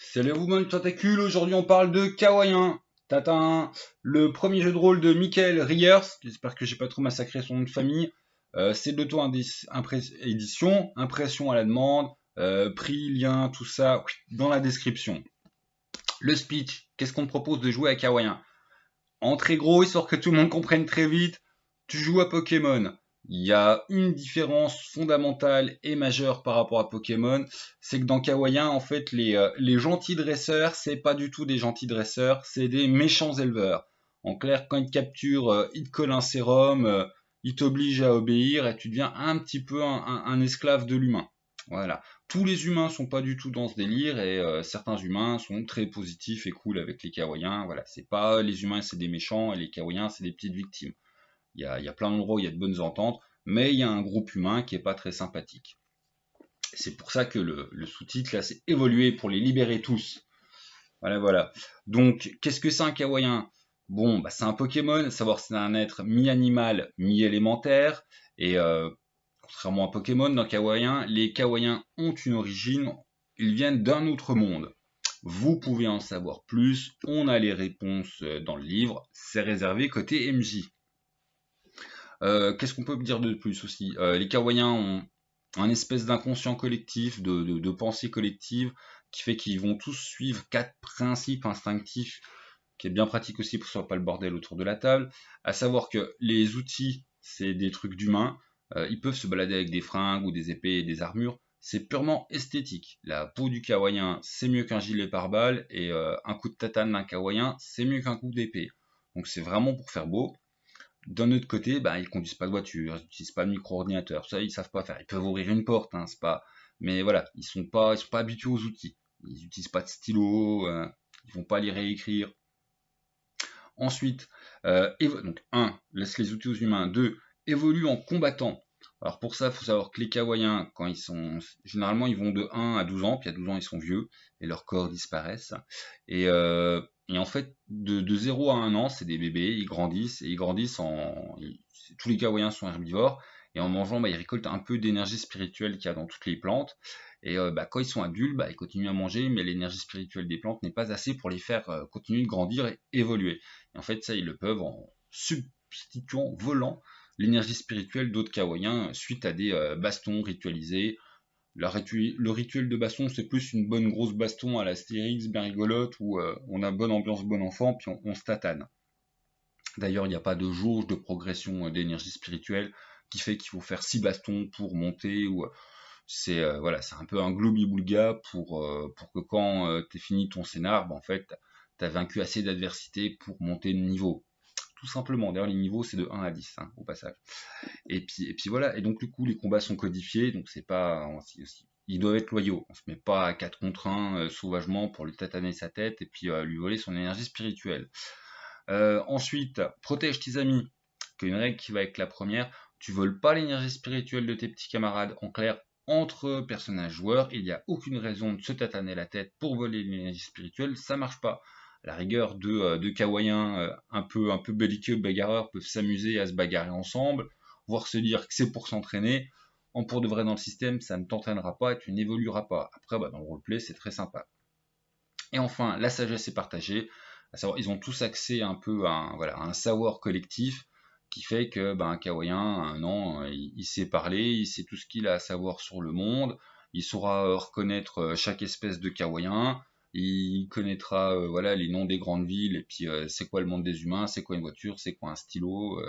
Salut vous, bonne tentacule. Aujourd'hui, on parle de Kawaii. Tatin, le premier jeu de rôle de Michael Riers. J'espère que j'ai pas trop massacré son nom de famille. C'est de l'auto-édition, impression à la demande, prix, lien, tout ça dans la description. Le speech, qu'est-ce qu'on te propose de jouer à Kawaii? En très gros, histoire que tout le monde comprenne très vite, tu joues à Pokémon. Il y a une différence fondamentale et majeure par rapport à Pokémon, c'est que dans Kawaii, en fait, les gentils dresseurs, c'est pas du tout des gentils dresseurs, c'est des méchants éleveurs. En clair, quand ils te capturent, ils te collent un sérum, ils t'obligent à obéir et tu deviens un petit peu un esclave de l'humain. Voilà. Tous les humains sont pas du tout dans ce délire et certains humains sont très positifs et cool avec les Kawaïens. Voilà, c'est pas les humains c'est des méchants et les Kawaïens c'est des petites victimes. Il y a plein d'endroits où il y a de bonnes ententes, mais il y a un groupe humain qui est pas très sympathique. C'est pour ça que le sous-titre là c'est évolué pour les libérer tous. Voilà, voilà. Donc, qu'est-ce que c'est un Kawaïen? Bon, bah, c'est un Pokémon, à savoir c'est un être mi-animal, mi-élémentaire, et contrairement à Pokémon, dans Kawaïen, les Kawaïens ont une origine, ils viennent d'un autre monde. Vous pouvez en savoir plus, on a les réponses dans le livre, c'est réservé côté MJ. Qu'est-ce qu'on peut dire de plus aussi? Les Kawaïens ont un espèce d'inconscient collectif, de pensée collective, qui fait qu'ils vont tous suivre 4 principes instinctifs, qui est bien pratique aussi pour que ce soit pas le bordel autour de la table. À savoir que les outils, c'est des trucs d'humains. Ils peuvent se balader avec des fringues ou des épées et des armures. C'est purement esthétique. La peau du kawaïen, c'est mieux qu'un gilet pare-balles, et un coup de tatane d'un kawaïen, c'est mieux qu'un coup d'épée. Donc c'est vraiment pour faire beau. D'un autre côté, bah, ils conduisent pas de voiture, ils n'utilisent pas de micro-ordinateur, ça ils savent pas faire. Ils peuvent ouvrir une porte, hein, c'est pas. Mais voilà, ils sont pas habitués aux outils. Ils n'utilisent pas de stylo, ils vont pas les réécrire. Ensuite, donc 1, laisse les outils aux humains. 2, évolue en combattant. Alors pour ça, il faut savoir que les Kawaïens, quand ils sont. Généralement, ils vont de 1 à 12 ans, puis à 12 ans, ils sont vieux, et leurs corps disparaissent. Et en fait, de 0 à 1 an, c'est des bébés, ils grandissent, et ils grandissent tous les Kawaïens sont herbivores, et en mangeant, bah, ils récoltent un peu d'énergie spirituelle qu'il y a dans toutes les plantes. Et bah, quand ils sont adultes, bah, ils continuent à manger, mais l'énergie spirituelle des plantes n'est pas assez pour les faire continuer de grandir et évoluer. Et en fait, ça, ils le peuvent en substituant, volant l'énergie spirituelle d'autres Kawaïens suite à des bastons ritualisés. Le rituel de baston, c'est plus une bonne grosse baston à la Astérix, bien rigolote, où on a bonne ambiance, bon enfant, puis on se tatane. D'ailleurs, il n'y a pas de jauge de progression d'énergie spirituelle qui fait qu'il faut faire 6 bastons pour monter, ou c'est voilà, c'est un peu un globi-boulga pour que quand t'es fini ton scénar, bah, en fait, t'as vaincu assez d'adversité pour monter de niveau. Tout simplement. D'ailleurs, les niveaux, c'est de 1 à 10, hein, au passage. Et puis voilà. Et donc, du coup, les combats sont codifiés. Donc, c'est pas. Ils doivent être loyaux. On se met pas à 4 contre 1 sauvagement pour lui tataner sa tête et puis lui voler son énergie spirituelle. Ensuite, protège tes amis. Une règle qui va avec la première. Tu voles pas l'énergie spirituelle de tes petits camarades. En clair, entre personnages joueurs, il n'y a aucune raison de se tataner la tête pour voler l'énergie spirituelle. Ça marche pas. À la rigueur, deux Kawaïens un peu belliqueux, bagarreurs, peuvent s'amuser à se bagarrer ensemble, voire se dire que c'est pour s'entraîner. En pour de vrai dans le système, ça ne t'entraînera pas et tu n'évolueras pas. Après, bah, dans le roleplay, c'est très sympa. Et enfin, la sagesse est partagée. À savoir, ils ont tous accès un peu voilà, à un savoir collectif qui fait que un Kawaïen, à 1 an, il sait parler, il sait tout ce qu'il a à savoir sur le monde, il saura reconnaître chaque espèce de Kawaïen, il connaîtra voilà, les noms des grandes villes, et puis c'est quoi le monde des humains, c'est quoi une voiture, c'est quoi un stylo,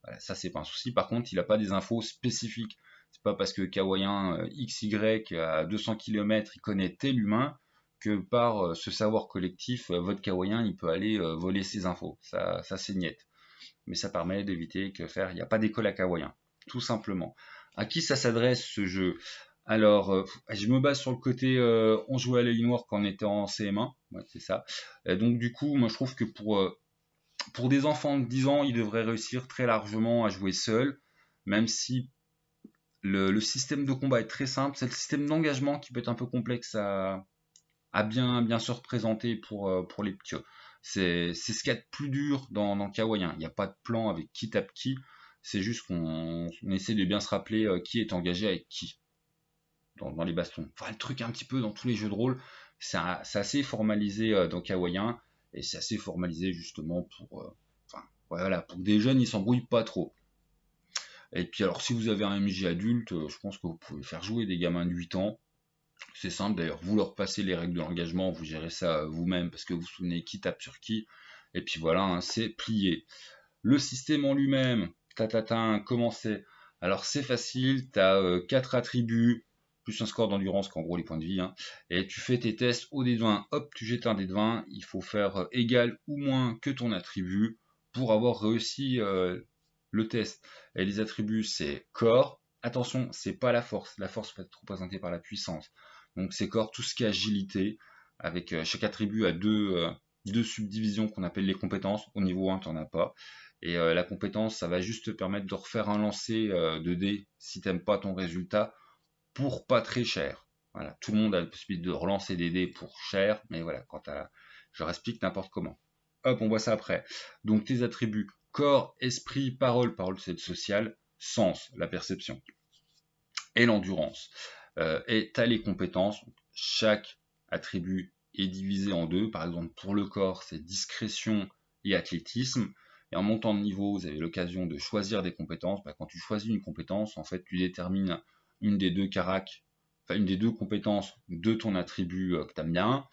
voilà, ça c'est pas un souci. Par contre, il n'a pas des infos spécifiques. C'est pas parce que Kawaïen XY à 200 km il connaît tel humain que par ce savoir collectif, votre Kawaïen il peut aller voler ses infos. Ça c'est niette. Mais ça permet d'éviter que faire, il n'y a pas d'école à Kawaïen, tout simplement. À qui ça s'adresse ce jeu? Alors, je me base sur le côté on jouait à la ligne noire quand on était en CM1, ouais, c'est ça. Donc du coup, moi je trouve que pour des enfants de 10 ans, ils devraient réussir très largement à jouer seuls, même si le système de combat est très simple, c'est le système d'engagement qui peut être un peu complexe à bien se représenter pour les petits. C'est ce qu'il y a de plus dur dans Kawaii. Il n'y a pas de plan avec qui tape qui. C'est juste qu'on essaie de bien se rappeler qui est engagé avec qui dans les bastons. Enfin, le truc un petit peu dans tous les jeux de rôle, C'est assez formalisé dans Kawaii, et c'est assez formalisé justement pour, enfin, voilà, pour que des jeunes ils s'embrouillent pas trop. Et puis alors si vous avez un MJ adulte, je pense que vous pouvez faire jouer des gamins de 8 ans. C'est simple d'ailleurs, vous leur passez les règles de l'engagement, vous gérez ça vous-même parce que vous vous souvenez qui tape sur qui. Et puis voilà, hein, c'est plié. Le système en lui-même, comment c'est? Alors c'est facile, tu as 4 attributs, plus un score d'endurance, qu'en gros les points de vie, hein, et tu fais tes tests au dé de 20, hop, tu jettes un dé de 20, il faut faire égal ou moins que ton attribut pour avoir réussi le test. Et les attributs, c'est corps, attention, c'est pas la force peut être représentée par la puissance, donc c'est corps, tout ce qui est agilité, avec chaque attribut a deux subdivisions qu'on appelle les compétences, au niveau 1 tu n'en as pas, et la compétence, ça va juste te permettre de refaire un lancer de dés si t'aimes pas ton résultat pour pas très cher. Voilà, tout le monde a la possibilité de relancer des dés pour cher, mais voilà, je leur explique n'importe comment. Hop, on voit ça après. Donc tes attributs, corps, esprit, parole, parole c'est le social, sens, la perception, et l'endurance. Et tu as les compétences, chaque attribut est divisé en deux. Par exemple, pour le corps, c'est discrétion et athlétisme. Et en montant de niveau, vous avez l'occasion de choisir des compétences. Quand tu choisis une compétence, en fait, tu détermines une des deux une des deux compétences de ton attribut que tu aimes bien,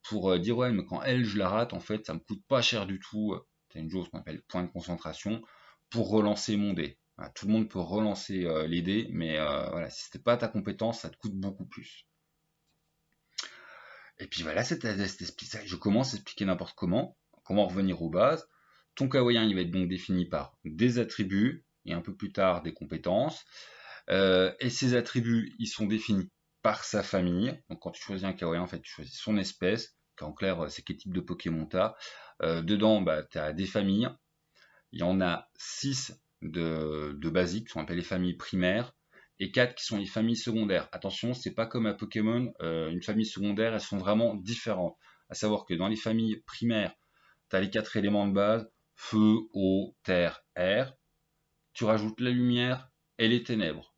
pour dire ouais, mais quand elle, je la rate, en fait, ça me coûte pas cher du tout. Tu as une chose qu'on appelle point de concentration pour relancer mon dé. Voilà, tout le monde peut relancer les dés, mais voilà, si c'était pas ta compétence, ça te coûte beaucoup plus. Et puis voilà, je commence à expliquer n'importe comment revenir aux bases. Ton kawaii, il va être donc défini par des attributs, et un peu plus tard des compétences. Et ces attributs, ils sont définis par sa famille. Donc quand tu choisis un kawaii, en fait, tu choisis son espèce, en clair, c'est quel type de Pokémon t'as. Dedans, tu as des familles. Il y en a 6 de basiques, qui sont appelées les familles primaires, et 4 qui sont les familles secondaires. Attention, c'est pas comme à Pokémon, une famille secondaire, elles sont vraiment différentes. À savoir que dans les familles primaires, tu as les 4 éléments de base, feu, eau, terre, air. Tu rajoutes la lumière et les ténèbres.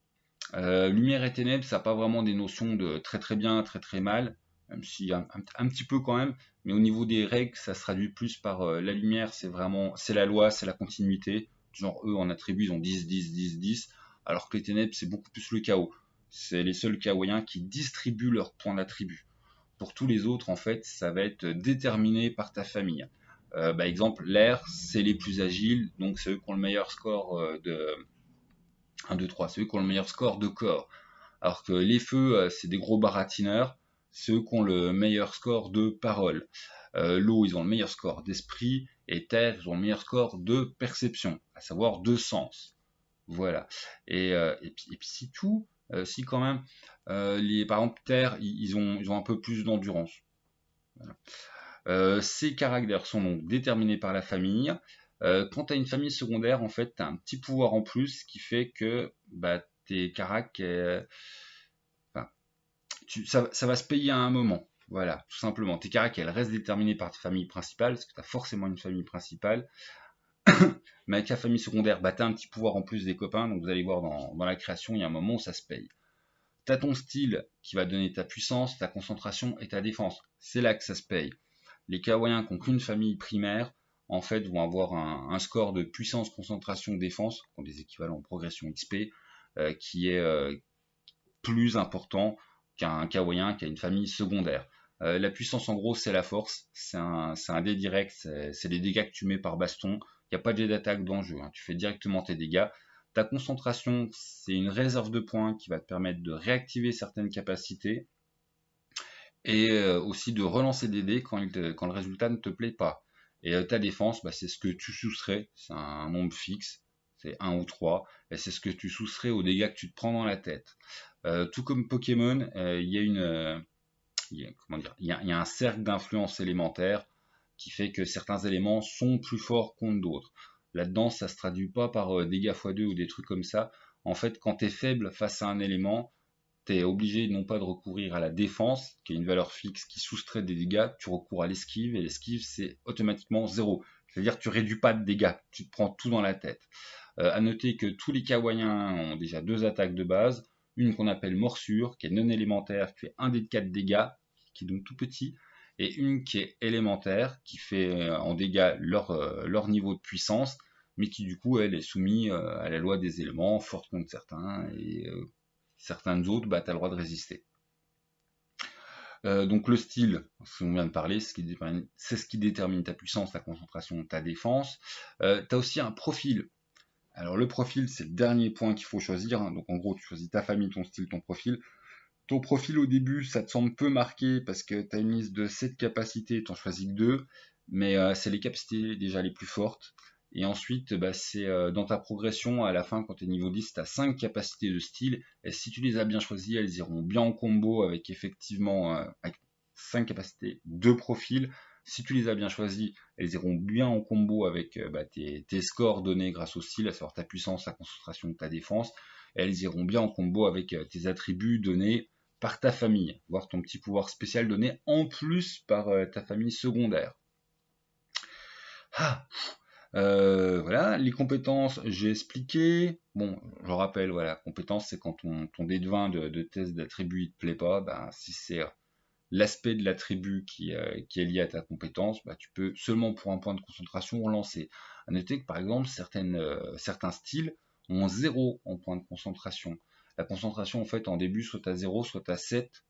Lumière et ténèbres, ça n'a pas vraiment des notions de très très bien, très très mal, même si un petit peu quand même, mais au niveau des règles, ça se traduit plus par la lumière, c'est la loi, c'est la continuité. Genre eux en attribut, ils ont 10, 10, 10, 10, alors que les ténèbres, c'est beaucoup plus le chaos. C'est les seuls kawaïens qui distribuent leurs points d'attribut. Pour tous les autres, en fait, ça va être déterminé par ta famille. Exemple, l'air, c'est les plus agiles, donc c'est eux qui ont le meilleur score de 1, 2, 3, c'est eux qui ont le meilleur score de corps. Alors que les feux, c'est des gros baratineurs, c'est eux qui ont le meilleur score de parole. L'eau, ils ont le meilleur score d'esprit, et terre, ils ont le meilleur score de perception, à savoir de sens. Voilà. Et puis si tout, si quand même, par exemple, terre, ils ont un peu plus d'endurance. Voilà. Ces caractères sont donc déterminés par la famille. Quand tu as une famille secondaire, en fait, tu as un petit pouvoir en plus qui fait que tes caractères, enfin, ça va se payer à un moment. Voilà, tout simplement. Tes caractères, elles restent déterminées par ta famille principale, parce que tu as forcément une famille principale. Mais avec la famille secondaire, tu as un petit pouvoir en plus des copains, donc vous allez voir dans la création, il y a un moment où ça se paye. Tu as ton style qui va donner ta puissance, ta concentration et ta défense. C'est là que ça se paye. Les kawaïens qui n'ont qu'une famille primaire, en fait, vont avoir un score de puissance, concentration, défense, qui ont des équivalents en progression XP, qui est plus important qu'un kawaïen qui a une famille secondaire. La puissance, en gros, c'est la force. C'est un dé direct, c'est les dégâts que tu mets par baston. Il n'y a pas de jet d'attaque dans le jeu, hein. Tu fais directement tes dégâts. Ta concentration, c'est une réserve de points qui va te permettre de réactiver certaines capacités et aussi de relancer des dés quand le résultat ne te plaît pas. Et ta défense, c'est ce que tu soustrais, c'est un nombre fixe, c'est 1 ou 3, et c'est ce que tu soustrais aux dégâts que tu te prends dans la tête. Tout comme Pokémon, il y a un cercle d'influence élémentaire qui fait que certains éléments sont plus forts contre d'autres. Là-dedans, ça se traduit pas par dégâts x2 ou des trucs comme ça. En fait, quand tu es faible face à un élément, tu es obligé non pas de recourir à la défense, qui est une valeur fixe qui soustrait des dégâts, tu recours à l'esquive, et l'esquive c'est automatiquement 0. C'est-à-dire que tu réduis pas de dégâts, tu te prends tout dans la tête. À noter que tous les kawaïens ont déjà 2 attaques de base, une qu'on appelle morsure, qui est non élémentaire, qui fait 1 des 4 dégâts, qui est donc tout petit, et une qui est élémentaire, qui fait en dégâts leur niveau de puissance, mais qui du coup elle est soumise à la loi des éléments, forte contre certains, et certaines autres, bah, tu as le droit de résister. Donc le style, ce qu'on vient de parler, c'est ce qui détermine ta puissance, ta concentration, ta défense. Tu as aussi un profil. Alors le profil, c'est le dernier point qu'il faut choisir, hein. Donc en gros, tu choisis ta famille, ton style, ton profil. Ton profil au début, ça te semble peu marqué parce que tu as une liste de 7 capacités, tu en choisis que 2, mais c'est les capacités déjà les plus fortes. Et ensuite, bah, c'est dans ta progression, à la fin, quand tu es niveau 10, tu as 5 capacités de style, et si tu les as bien choisies, elles iront bien en combo avec effectivement avec 5 capacités de profil. Si tu les as bien choisies, elles iront bien en combo avec bah, tes scores donnés grâce au style, à savoir ta puissance, ta concentration, ta défense. Et elles iront bien en combo avec tes attributs donnés par ta famille, voire ton petit pouvoir spécial donné en plus par ta famille secondaire. Ah, voilà, les compétences, j'ai expliqué. Bon, je rappelle, voilà, compétences, c'est quand ton dé de 20 de test d'attribut ne te plaît pas, ben, si c'est l'aspect de l'attribut qui est lié à ta compétence, bah, tu peux seulement pour un point de concentration relancer. À noter que par exemple, certains styles ont 0 en point de concentration. La concentration, en fait, en début, soit à 0, soit à 7,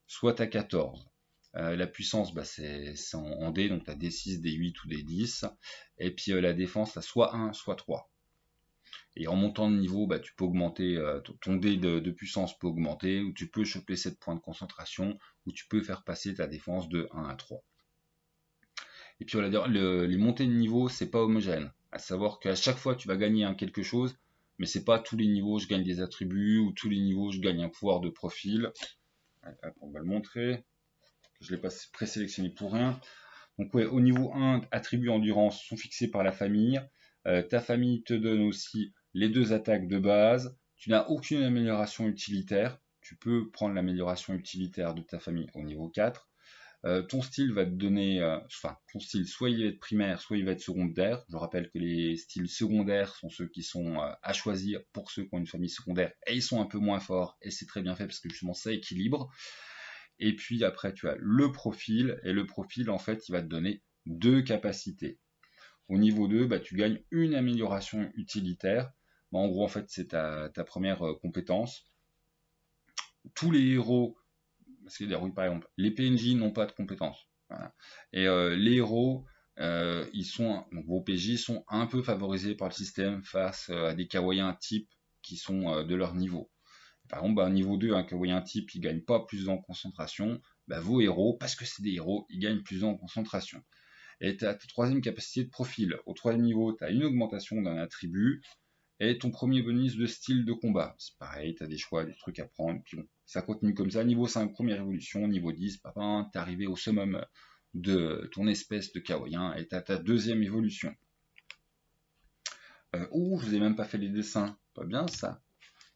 soit à 14. La puissance, bah, c'est en D, donc tu as D6, D8 ou D10. Et puis la défense, tu as soit 1, soit 3. Et en montant de niveau, bah, tu peux augmenter, ton dé de puissance peut augmenter, ou tu peux choper 7 points de concentration, ou tu peux faire passer ta défense de 1 à 3. Et puis voilà, les montées de niveau, c'est pas homogène. À savoir qu'à chaque fois, tu vas gagner quelque chose, mais c'est pas tous les niveaux, je gagne des attributs, ou tous les niveaux, je gagne un pouvoir de profil. On va le montrer. Je l'ai pas présélectionné pour rien. Donc ouais, au niveau 1, attributs endurance sont fixés par la famille. Ta famille te donne aussi les 2 attaques de base. Tu n'as aucune amélioration utilitaire. Tu peux prendre l'amélioration utilitaire de ta famille au niveau 4. Ton style va te donner, ton style, soit il va être primaire, soit il va être secondaire. Je rappelle que les styles secondaires sont ceux qui sont à choisir pour ceux qui ont une famille secondaire, et ils sont un peu moins forts, et c'est très bien fait parce que justement ça équilibre. Et puis après, tu as le profil, et le profil, en fait, il va te donner 2 capacités. Au niveau 2, bah, tu gagnes une amélioration utilitaire. Bah, en gros, en fait, c'est ta première compétence. Tous les héros, parce que par exemple, les PNJ n'ont pas de compétences. Voilà. Et les héros, donc vos PJ sont un peu favorisés par le système face à des kawaïens types qui sont de leur niveau. Par exemple, bah, niveau 2, un kawaïen type, il gagne pas plus en concentration. Bah, vos héros, parce que c'est des héros, ils gagnent plus en concentration. Et tu as ta troisième capacité de profil. Au troisième niveau, tu as une augmentation d'un attribut et ton premier bonus de style de combat. C'est pareil, tu as des choix, des trucs à prendre. Puis bon, ça continue comme ça. Niveau 5, première évolution. Niveau 10, papa, tu es arrivé au summum de ton espèce de kawaïen et tu as ta deuxième évolution. Je vous ai même pas fait les dessins. Pas bien ça.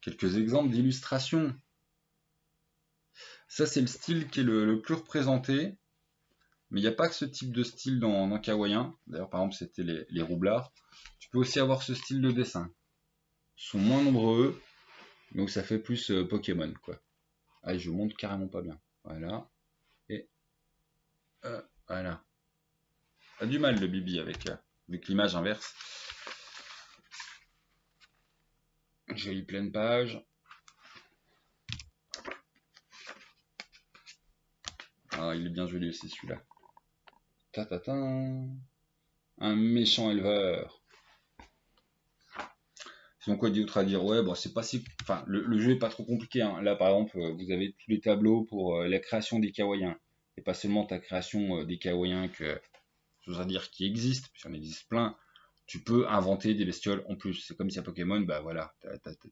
Quelques exemples d'illustrations. Ça, c'est le style qui est le plus représenté. Mais il n'y a pas que ce type de style dans kawaïen. D'ailleurs, par exemple, c'était les roublards. Tu peux aussi avoir ce style de dessin. Ils sont moins nombreux, donc ça fait plus Pokémon, quoi. Ah, je monte carrément pas bien. Voilà. Et voilà. A du mal le Bibi avec l'image inverse. Jolie pleine page. Ah, il est bien joli aussi celui-là. Ta-ta-ta. Un méchant éleveur. Sinon quoi d'autre à dire? Ouais, bon, c'est pas si. Enfin, le jeu est pas trop compliqué, hein. Là, par exemple, vous avez tous les tableaux pour la création des kawaïens. Et pas seulement ta création des kawaïens que. Je veux dire qui existent, puis en existe plein. Tu peux inventer des bestioles en plus. C'est comme si à Pokémon, bah voilà,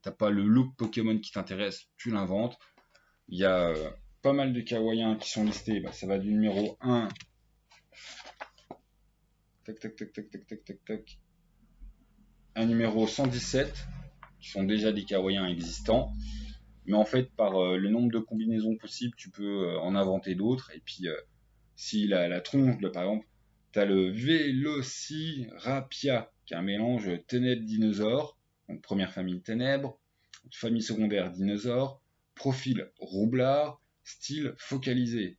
t'as pas le look Pokémon qui t'intéresse, tu l'inventes. Il y a pas mal de kawaïens qui sont listés. Bah, ça va du numéro 1. Tac, tac, tac, tac, tac, tac, tac, tac. Un numéro 117, qui sont déjà des kawaïens existants. Mais en fait, par le nombre de combinaisons possibles, tu peux en inventer d'autres. Et puis, si la tronche, là, par exemple, tu as le Velocirapia, qui est un mélange ténèbres-dinosaures, donc première famille ténèbres, famille secondaire dinosaures, profil roublard, style focalisé.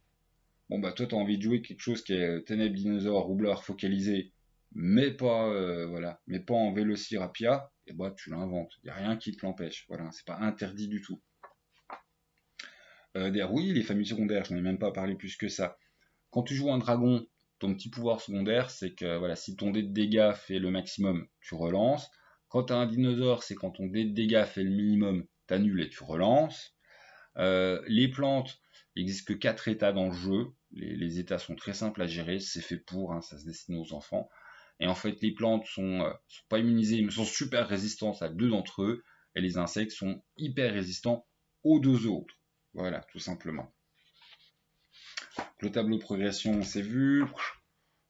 Bon bah toi tu as envie de jouer quelque chose qui est Ténèbres, Dinosaure, Roublard focalisé, mais pas voilà, mais pas en Vélocirapia, et bah tu l'inventes. Il n'y a rien qui te l'empêche. Voilà, c'est pas interdit du tout. D'ailleurs, oui, les familles secondaires, je n'en ai même pas parlé plus que ça. Quand tu joues un dragon, ton petit pouvoir secondaire, c'est que voilà, si ton dé de dégâts fait le maximum, tu relances. Quand tu as un dinosaure, c'est quand ton dé de dégâts fait le minimum, tu annules et tu relances. Les plantes, il n'existe que 4 états dans le jeu. Les états sont très simples à gérer, c'est fait pour, hein, ça se destine aux enfants. Et en fait, les plantes sont pas immunisées, mais sont super résistantes à 2 d'entre eux. Et les insectes sont hyper résistants aux 2 autres. Voilà, tout simplement. Le tableau de progression, c'est vu.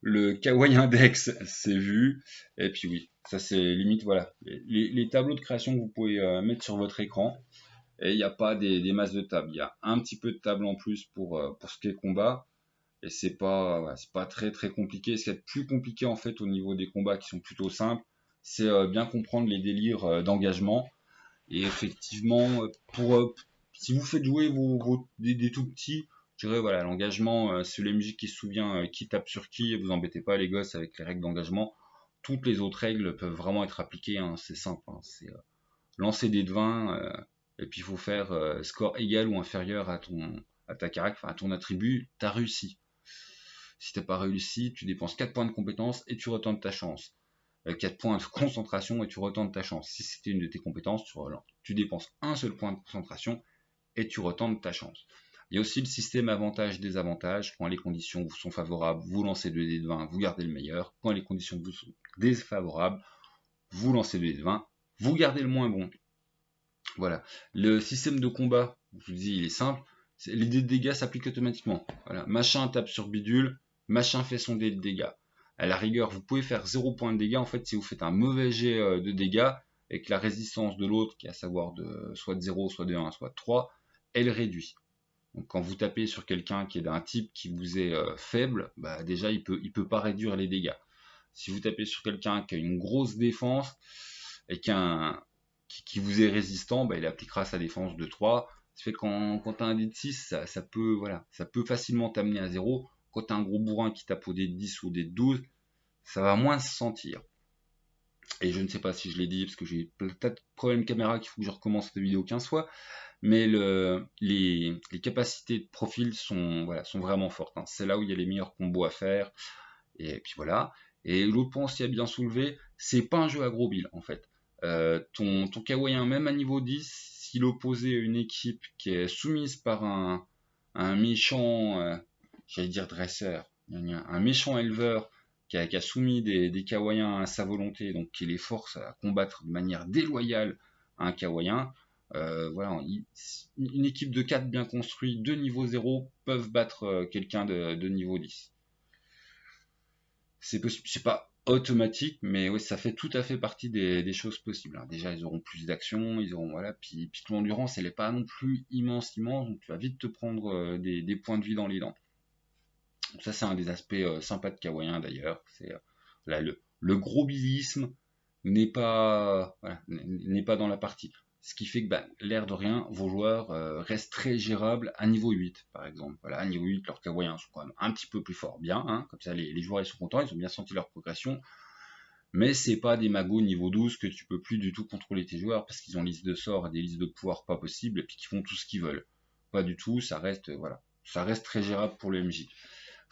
Le Kawaii Index, c'est vu. Et puis oui, ça c'est limite, voilà. Les tableaux de création que vous pouvez mettre sur votre écran. Et il n'y a pas des masses de tables. Il y a un petit peu de table en plus pour ce qui est combat. Et c'est pas très très compliqué. Ce qui est plus compliqué en fait au niveau des combats qui sont plutôt simples, c'est bien comprendre les délires d'engagement. Et effectivement, si vous faites jouer des tout petits, je dirais voilà, l'engagement, c'est le MJ qui se souvient qui tape sur qui, et vous embêtez pas les gosses avec les règles d'engagement. Toutes les autres règles peuvent vraiment être appliquées, hein, c'est simple, hein, c'est lancer des devins, et puis il faut faire score égal ou inférieur à ta caractère, à ton attribut, t'as réussi. Si t'as pas réussi, tu dépenses 4 points de compétence et tu retentes ta chance. 4 points de concentration et tu retentes ta chance. Si c'était une de tes compétences, tu dépenses un seul point de concentration et tu retentes ta chance. Il y a aussi le système avantage-désavantage. Quand les conditions vous sont favorables, vous lancez 2 dés de 20, vous gardez le meilleur. Quand les conditions vous sont défavorables, vous lancez 2 dés de 20, vous gardez le moins bon. Voilà. Le système de combat, je vous dis, il est simple. Les dés de dégâts s'appliquent automatiquement. Voilà. Machin tape sur bidule, machin fait son dé de dégâts. À la rigueur, vous pouvez faire 0 point de dégâts en fait si vous faites un mauvais jet de dégâts et que la résistance de l'autre, qui est à savoir soit de 0, soit de 1, soit de 3, elle réduit. Donc quand vous tapez sur quelqu'un qui est d'un type qui vous est faible, bah déjà il peut pas réduire les dégâts. Si vous tapez sur quelqu'un qui a une grosse défense et qui vous est résistant, bah, il appliquera sa défense de 3. Ça fait que quand tu as un dé de 6, ça peut facilement t'amener à 0. Quand tu as un gros bourrin qui tape au dé de 10 ou au dé de 12, ça va moins se sentir. Et je ne sais pas si je l'ai dit, parce que j'ai peut-être de problèmes caméra qu'il faut que je recommence cette vidéo 15 fois, mais les capacités de profil sont vraiment fortes, hein. C'est là où il y a les meilleurs combos à faire, et puis voilà. Et l'autre point aussi à bien soulever, c'est pas un jeu à gros bill en fait. Ton Kawaii, même à niveau 10, s'il opposait à une équipe qui est soumise par un méchant, j'allais dire dresseur, un méchant éleveur qui a soumis des Kawaïens à sa volonté, donc qui les force à combattre de manière déloyale un Kawaïen, voilà, une équipe de 4 bien construite, de niveau 0, peuvent battre quelqu'un de niveau 10. C'est possible, c'est pas automatique, mais oui, ça fait tout à fait partie des choses possibles, hein. Déjà, ils auront plus d'action, ils auront voilà, puis ton endurance, elle est pas non plus immense, donc tu vas vite te prendre des points de vie dans les dents. Donc ça, c'est un des aspects sympas de Kawaii d'ailleurs. C'est là, le gros bilisme n'est pas dans la partie. Ce qui fait que l'air de rien, vos joueurs restent très gérables à niveau 8, par exemple. Voilà, à niveau 8, leurs Kawaii sont quand même un petit peu plus forts, bien, hein. Comme ça les joueurs ils sont contents, ils ont bien senti leur progression. Mais c'est pas des magos niveau 12 que tu peux plus du tout contrôler tes joueurs parce qu'ils ont liste de sorts et des listes de pouvoirs pas possibles et puis qu'ils font tout ce qu'ils veulent. Pas du tout, ça reste très gérable pour le MJ.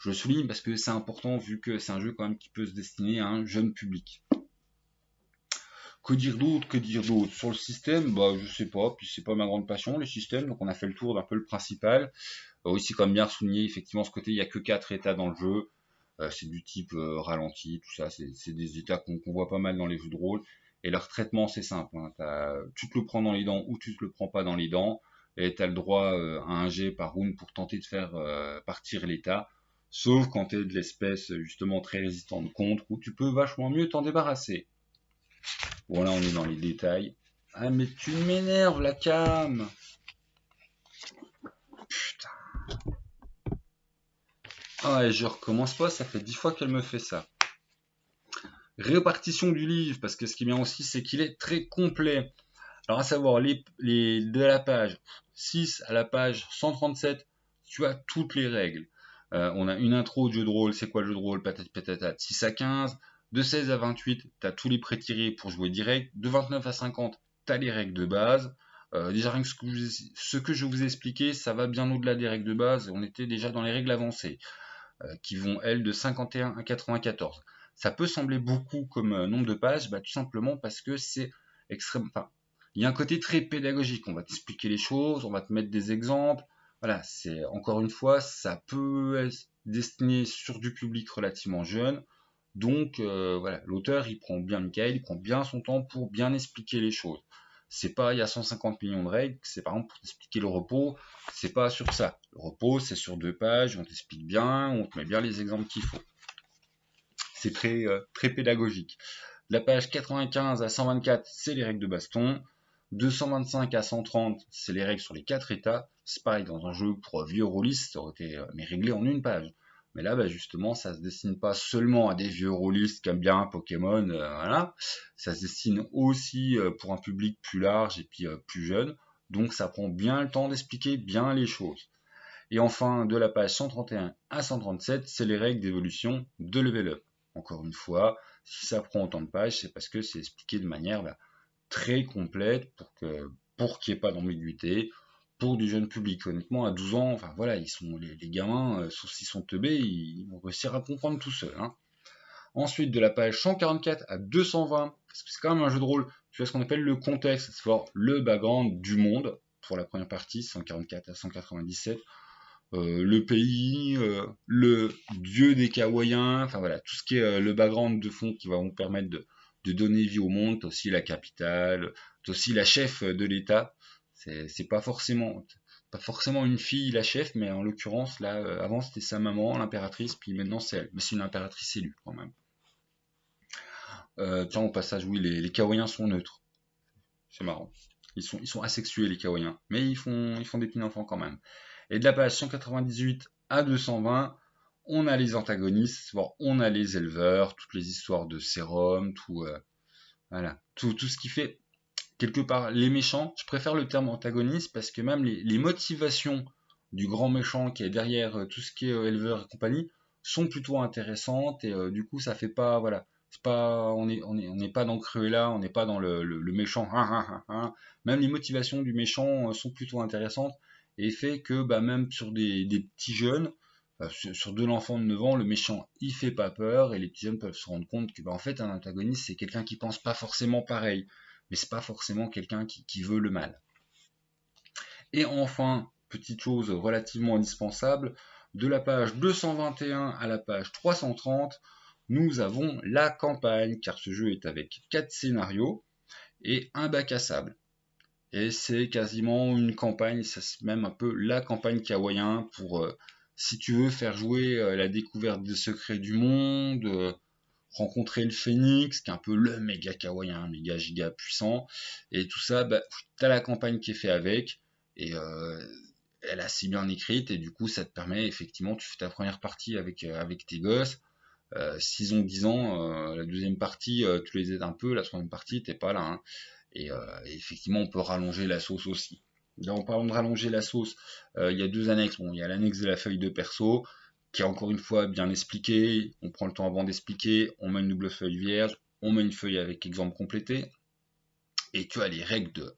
Je le souligne parce que c'est important vu que c'est un jeu quand même qui peut se destiner à un jeune public. Que dire d'autre sur le système, bah je sais pas, puis c'est pas ma grande passion les systèmes, donc on a fait le tour d'un peu le principal. Aussi comme bien souligné effectivement ce côté, il y a que 4 états dans le jeu. C'est du type ralenti, tout ça, c'est des états qu'on voit pas mal dans les jeux de rôle. Et leur traitement c'est simple, hein. Tu te le prends dans les dents ou tu te le prends pas dans les dents, et tu as le droit à un jet par round pour tenter de faire partir l'état. Sauf quand tu es de l'espèce justement très résistante contre, où tu peux vachement mieux t'en débarrasser. Voilà, on est dans les détails. Ah mais tu m'énerves la cam. Putain. Ah et je recommence pas, ça fait 10 fois qu'elle me fait ça. Répartition du livre, parce que ce qui est bien aussi, c'est qu'il est très complet. Alors à savoir, de la page 6 à la page 137, tu as toutes les règles. On a une intro de jeu de rôle, c'est quoi le jeu de rôle, patati patata, de 6 à 15. De 16 à 28, tu as tous les pré-tirés pour jouer direct. De 29 à 50, tu as les règles de base. Déjà, rien que ce que je vous ai expliqué, ça va bien au-delà des règles de base. On était déjà dans les règles avancées, qui vont, elles, de 51 à 94. Ça peut sembler beaucoup comme nombre de pages, tout simplement parce que c'est extrêmement... Enfin, il y a un côté très pédagogique. On va t'expliquer les choses, on va te mettre des exemples. Voilà, c'est encore une fois, ça peut être destiné sur du public relativement jeune. Donc voilà, l'auteur il prend bien Michael, il prend bien son temps pour bien expliquer les choses. C'est pas il y a 150 millions de règles, c'est par exemple pour t'expliquer le repos, c'est pas sur ça. Le repos c'est sur 2 pages, on t'explique bien, on te met bien les exemples qu'il faut. C'est très pédagogique. De la page 95 à 124, c'est les règles de baston. De 125 à 130, c'est les règles sur les 4 états. C'est pareil, dans un jeu pour vieux rôlistes, ça aurait été mais réglé en une page. Mais là, justement, ça se destine pas seulement à des vieux rôlistes qui aiment bien Pokémon, voilà. Ça se destine aussi pour un public plus large et puis plus jeune. Donc ça prend bien le temps d'expliquer bien les choses. Et enfin, de la page 131 à 137, c'est les règles d'évolution de level up. Encore une fois, si ça prend autant de pages, c'est parce que c'est expliqué de manière très complète pour qu'il n'y ait pas d'ambiguïté pour du jeune public. Honnêtement, à 12 ans, enfin voilà, ils sont les gamins, sauf s'ils sont teubés, ils vont réussir à comprendre tout seuls. Ensuite, de la page 144 à 220, parce que c'est quand même un jeu de rôle, tu as ce qu'on appelle le contexte, c'est voir le background du monde pour la première partie, 144 à 197. Le pays, le dieu des Kawaïens, enfin voilà, tout ce qui est le background de fond qui va vous permettre de donner vie au monde. T'as aussi la capitale, t'as aussi la chef de l'État. C'est pas forcément une fille la chef, mais en l'occurrence là, avant c'était sa maman, l'impératrice, puis maintenant c'est elle. Mais c'est une impératrice élue quand même. Tiens, au passage, oui, les Kawaïens sont neutres. C'est marrant. Ils sont asexués les Kawaïens, mais ils font des petits enfants quand même. Et de la page 198 à 220, on a les antagonistes, on a les éleveurs, toutes les histoires de sérum, voilà, tout ce qui fait quelque part les méchants. Je préfère le terme antagoniste parce que même les motivations du grand méchant qui est derrière tout ce qui est éleveur et compagnie sont plutôt intéressantes et du coup ça fait pas voilà, c'est pas on n'est pas dans Cruella, on n'est pas dans le méchant. Même les motivations du méchant sont plutôt intéressantes et fait que même sur des petits jeunes, sur de l'enfant de 9 ans, le méchant il fait pas peur et les petits jeunes peuvent se rendre compte que en fait un antagoniste c'est quelqu'un qui pense pas forcément pareil, mais c'est pas forcément quelqu'un qui veut le mal. Et enfin, petite chose relativement indispensable, de la page 221 à la page 330, nous avons la campagne, car ce jeu est avec 4 scénarios et un bac à sable. Et c'est quasiment une campagne, c'est même un peu la campagne kawaïen pour, si tu veux, faire jouer la découverte des secrets du monde, rencontrer le Phénix, qui est un peu le méga kawaïen, méga giga puissant, et tout ça, t'as la campagne qui est faite avec, et elle est assez bien écrite, et du coup ça te permet, effectivement, tu fais ta première partie avec tes gosses, s'ils ont 10 ans, la deuxième partie, tu les aides un peu, la troisième partie, t'es pas là, et effectivement on peut rallonger la sauce aussi. Là, en parlant de rallonger la sauce, il y a 2 annexes. Bon, il y a l'annexe de la feuille de perso, qui est encore une fois bien expliqué. On prend le temps avant d'expliquer. On met une double feuille vierge. On met une feuille avec exemple complété. Et tu as les règles de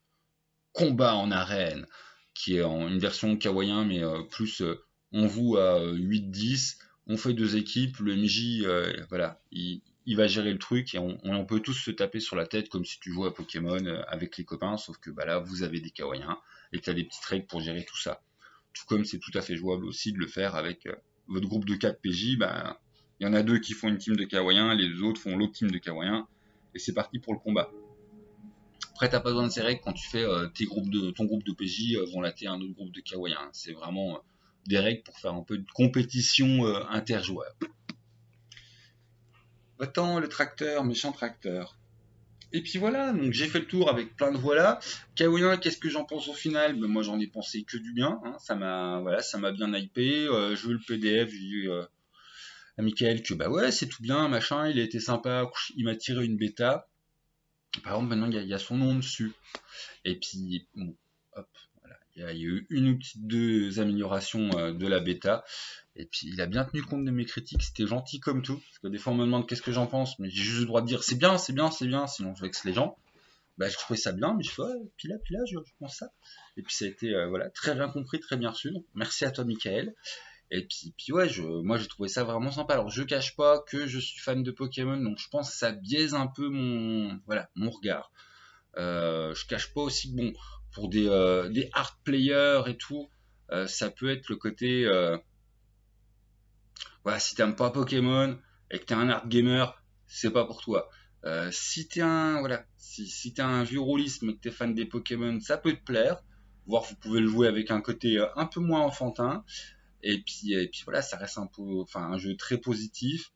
combat en arène, qui est en une version kawaïen, mais plus on joue à 8-10. On fait 2 équipes. Le MJ, voilà, il va gérer le truc et on peut tous se taper sur la tête comme si tu jouais à Pokémon avec les copains, sauf que là, vous avez des kawaïens et tu as des petites règles pour gérer tout ça. Tout comme c'est tout à fait jouable aussi de le faire avec votre groupe de 4 PJ, il y en a 2 qui font une team de kawaïens, les 2 autres font l'autre team de kawaïens, et c'est parti pour le combat. Après, t'as pas besoin de ces règles quand tu fais ton groupe de PJ vont latter un autre groupe de kawaïens. C'est vraiment des règles pour faire un peu de compétition interjouable. Va-t'en le tracteur, méchant tracteur. Et puis voilà, donc j'ai fait le tour avec plein de voilà. Kawaii, qu'est-ce que j'en pense au final? Moi j'en ai pensé que du bien, ça m'a bien hypé. Je veux le PDF, j'ai dit à Michael que ouais c'est tout bien, machin, il a été sympa, il m'a tiré une bêta. Par exemple maintenant il y a son nom dessus. Et puis bon, hop, voilà, il y a eu une ou petite deux améliorations de la bêta. Et puis il a bien tenu compte de mes critiques, c'était gentil comme tout. Parce que des fois on me demande qu'est-ce que j'en pense, mais j'ai juste le droit de dire c'est bien, c'est bien, c'est bien, sinon je vexe les gens. Bah je trouvais ça bien, mais je fais ouais, puis là, je pense ça. Et puis ça a été voilà, très bien compris, très bien reçu. Donc, merci à toi Michael. Et puis ouais, moi j'ai trouvé ça vraiment sympa. Alors je cache pas que je suis fan de Pokémon, donc je pense que ça biaise un peu mon regard. Je cache pas aussi que bon, pour des hard players et tout, ça peut être le côté, voilà, si t'aimes pas Pokémon et que t'es un hard gamer, c'est pas pour toi. Si t'es si t'es un vieux rôliste mais que t'es fan des Pokémon, ça peut te plaire. Voire vous pouvez le jouer avec un côté un peu moins enfantin. Et puis voilà, ça reste un jeu très positif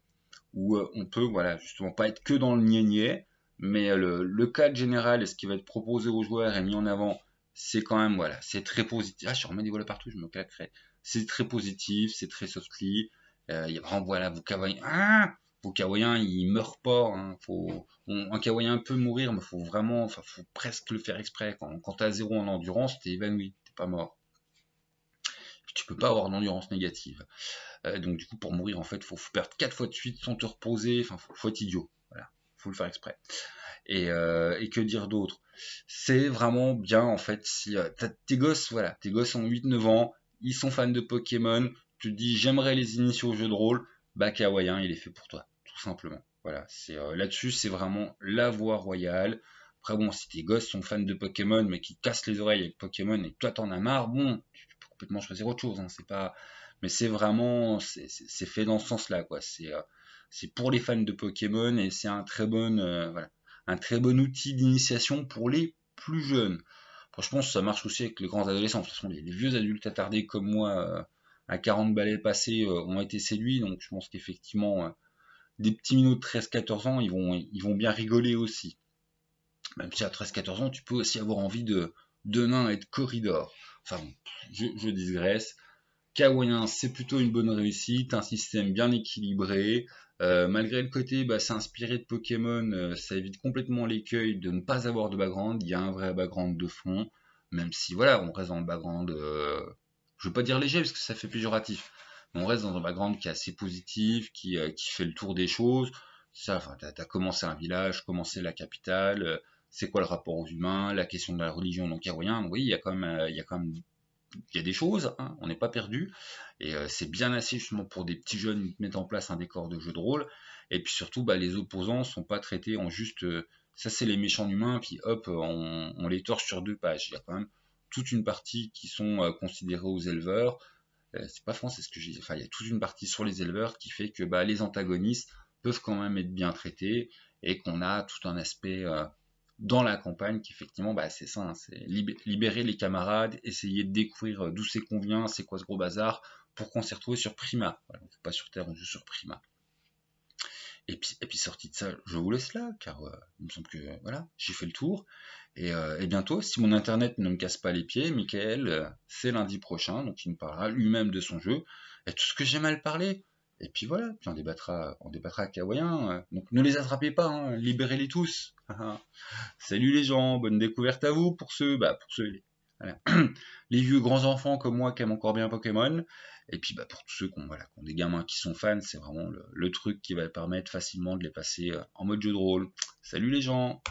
où on peut, voilà, justement pas être que dans le niais, mais le cadre général et ce qui va être proposé aux joueurs et mis en avant, c'est quand même, voilà, c'est très positif. Ah, je remets des volets partout, je me claquerai. C'est très positif, c'est très softly. Il y a vraiment, voilà, vos kawaii, ils meurent pas. Hein. Un kawaii peut mourir, mais faut vraiment, enfin, faut presque le faire exprès. Quand t'as 0 en endurance, t'es évanoui, t'es pas mort. Tu peux pas avoir d'endurance négative. Donc du coup, pour mourir, en fait, faut perdre 4 fois de suite sans te reposer. Enfin, faut être idiot. Voilà, faut le faire exprès. Et que dire d'autre? C'est vraiment bien, en fait, si tes gosses, voilà, tes gosses ont 8-9 ans, ils sont fans de Pokémon, tu te dis j'aimerais les initier au jeu de rôle, bah Kawaii, il est fait pour toi, tout simplement. Voilà, c'est là-dessus, c'est vraiment la voie royale. Après bon, si tes gosses sont fans de Pokémon, mais qui te cassent les oreilles avec Pokémon et que toi t'en as marre, bon, tu peux complètement choisir autre chose. Hein, c'est pas, mais c'est vraiment, c'est fait dans ce sens-là, quoi. C'est pour les fans de Pokémon et c'est voilà, un très bon outil d'initiation pour les plus jeunes. Franchement, ça marche aussi avec les grands adolescents. De toute façon, les vieux adultes attardés comme moi, à 40 balais passés, ont été séduits. Donc, je pense qu'effectivement, des petits minots de 13-14 ans, ils vont bien rigoler aussi. Même si à 13-14 ans, tu peux aussi avoir envie de nains et de corridors. Enfin, bon, je digresse. Kawaii, c'est plutôt une bonne réussite, un système bien équilibré. Malgré le côté, c'est inspiré de Pokémon, ça évite complètement l'écueil de ne pas avoir de background. Il y a un vrai background de fond, même si voilà, on reste dans le background. Je veux pas dire léger parce que ça fait péjoratif, mais on reste dans un background qui est assez positif, qui fait le tour des choses. Ça, enfin, t'as commencé un village, commencé la capitale. C'est quoi le rapport aux humains, la question de la religion donc Kawaii. Oui, il y a des choses, hein, on n'est pas perdu, et c'est bien assez justement pour des petits jeunes qui mettent en place un décor de jeu de rôle, et puis surtout les opposants sont pas traités en juste ça c'est les méchants humains, puis hop on les torche sur 2 pages. Il y a quand même toute une partie qui sont considérés aux éleveurs, c'est pas français ce que j'ai dit, enfin il y a toute une partie sur les éleveurs qui fait que les antagonistes peuvent quand même être bien traités, et qu'on a tout un aspect dans la campagne qu'effectivement c'est ça, hein, c'est libérer les camarades, essayer de découvrir d'où c'est qu'on vient, c'est quoi ce gros bazar, pour qu'on s'y retrouve sur Prima. Voilà, on ne joue pas sur Terre, on joue sur Prima. Et puis sorti de ça, je vous laisse là, car il me semble que voilà, j'ai fait le tour. Et bientôt, si mon internet ne me casse pas les pieds, Michael, c'est lundi prochain, donc il nous parlera lui-même de son jeu, et tout ce que j'ai mal parlé. Et puis voilà, puis on débattra kawaïen. Donc ne les attrapez pas, hein, libérez-les tous. Salut les gens, bonne découverte à vous voilà, les vieux grands enfants comme moi qui aiment encore bien Pokémon. Et puis pour tous ceux qui ont des gamins qui sont fans, c'est vraiment le truc qui va permettre facilement de les passer en mode jeu de rôle. Salut les gens!